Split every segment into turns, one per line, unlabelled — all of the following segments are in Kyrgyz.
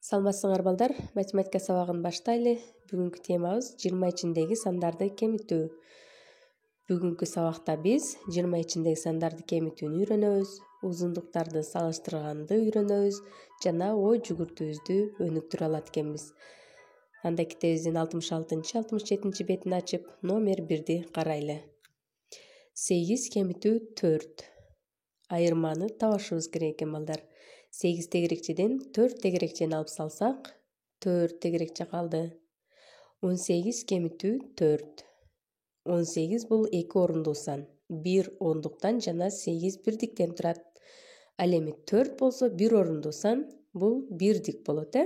Саламатсыңар балдар, математика сабагын баштайлы. Бүгүнкү темабыз 20 ичиндеги сандарды кемитүү. Бүгүнкү сабакта биз 20 ичиндеги сандарды кемитүүнү үйрөнөбүз, узундуктарды салыштырганды үйрөнөбүз жана ой жүгүртүүбүздү өнүктүрө алат экенбиз. Анда китебибиздин 66-67 бетин ачып, номер 1-ди карайлы. 8 кемитүү 4. Айырманы табышыбыз керек экен балдар. 8 тегерекчеден 4 тегерекчени алып салсак, 4 тегерекче калды. 18 кемитүү 4. 18 бул 2 орундуу сан. 1 ондуктан жана 8 бирдиктен турат. Ал эми 4 болсо 1 орундуу сан, бул бирдик болот,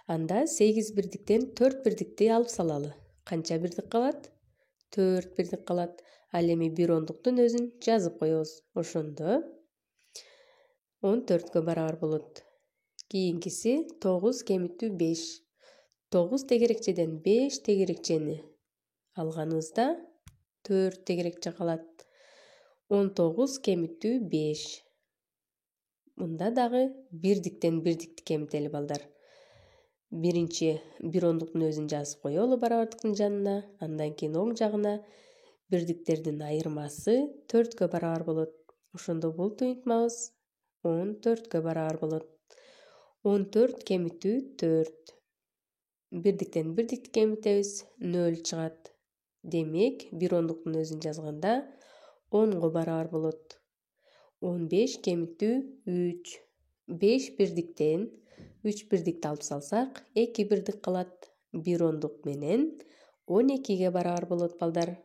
Анда 8 бирдиктен 4 бирдикти алып салалы. Канча бирдик калат? 4 бирдик калат. Ал эми 1 ондуктун өзүн жазып коебуз. Ошондо 14-кө барабар болот. Кийинкиси 9 кемитүү 5. 9 тегерекчеден 5 тегерекчени алганыбызда 4 тегерекче калат. 19 кемитүү 5. Мында дагы бирдиктен бирдикти кемители балдар. Биринчи 1 ондуктун өзүн жазып коелу барабардыктын жанына, андан кийин оң жагына бирдиктердин айырмасы 4кө барабар болот. Ошондо бул туйунтмабыз 14кө барабар болот. 14 кемитүү 4. Бирдиктен бирдикти кемитебиз, 0 чыгат. Демек, 1 ондуктун өзүн жазганда 10го барабар болот. 15 кемитүү 3. 5 бирдиктен 3 бирдикти алып салсак, 2 бирдик калат. 1 ондук менен 12ге барабар болот балдар.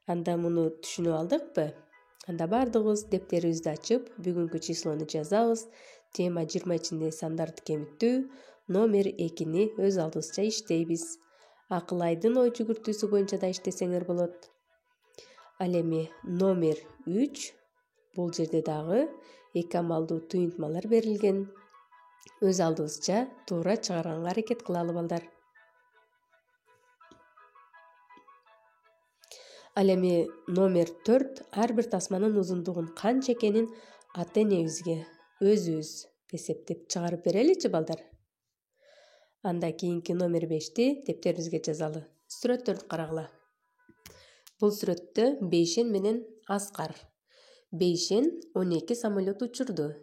Анда муну түшүнүп алдыкпы? Анда бардыгыбыз дептерибизди ачып, бүгүнкү числону жазабыз. Тема 20 ичиндеги сандарды кемитүү, номер 2-ни өз алдыбызча иштейбиз. Акылайдын ой жүгүртүүсү боюнча да иштесеңер болот. Ал эми номер 3, бул жерде дагы эки амалдуу туйунтмалар берилген. Өз алдыбызча туура чыгарганга аракет кылалы балдар. Ал эми номер 4 ар бир тасманын узундугун канча экенин ата-энебизге өзүбүз эсептеп чыгарып береличи балдар. Анда кийинки номер 5-ти дептерибизге жазалы. Сүрөттөрдү карагыла. Бул сүрөттө Бейшен менен Аскар. Бейшен 12 самолет учурду.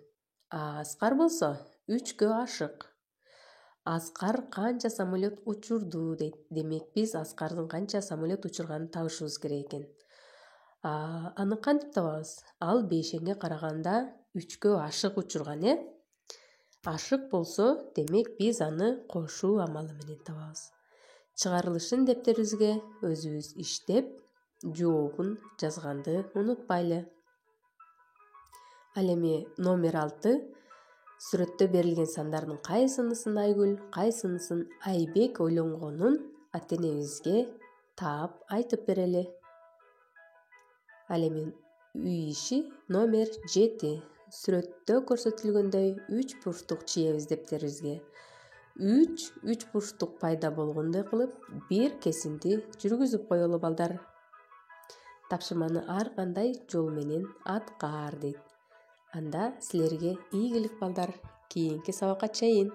Аскар болсо 3кө ашык. Аскар канча самолет учурду дейт. Демек биз Аскардын канча самолет учурганын табышыбыз керек экен. Аны кантип табабыз? Ал Бейшенге караганда 3кө ашык учурган, Ашык болсо, демек биз аны кошуу амалы менен табабыз. Чыгарылышын дептерибизге өзүбүз иштеп, жообун жазганды унутпайлы. Ал эми номер 6 сүрөттө берилген сандардын кайсынысын Айгүл, кайсынысын Айбек ойлонгонун ата-энебизге таап айтып берели. Ал эми үй иши номер 7. Сүрөттө көрсөтүлгөндөй 3 бурчтук чийебиз дептерибизге. 3 бурчтук пайда болгондой кылып, бир кесимди жүргүзүп коелу балдар. Тапшырманы ар кандай жол менен аткар дейт. Анда силерге ийгилик балдар. Кийинки сабакка чейин.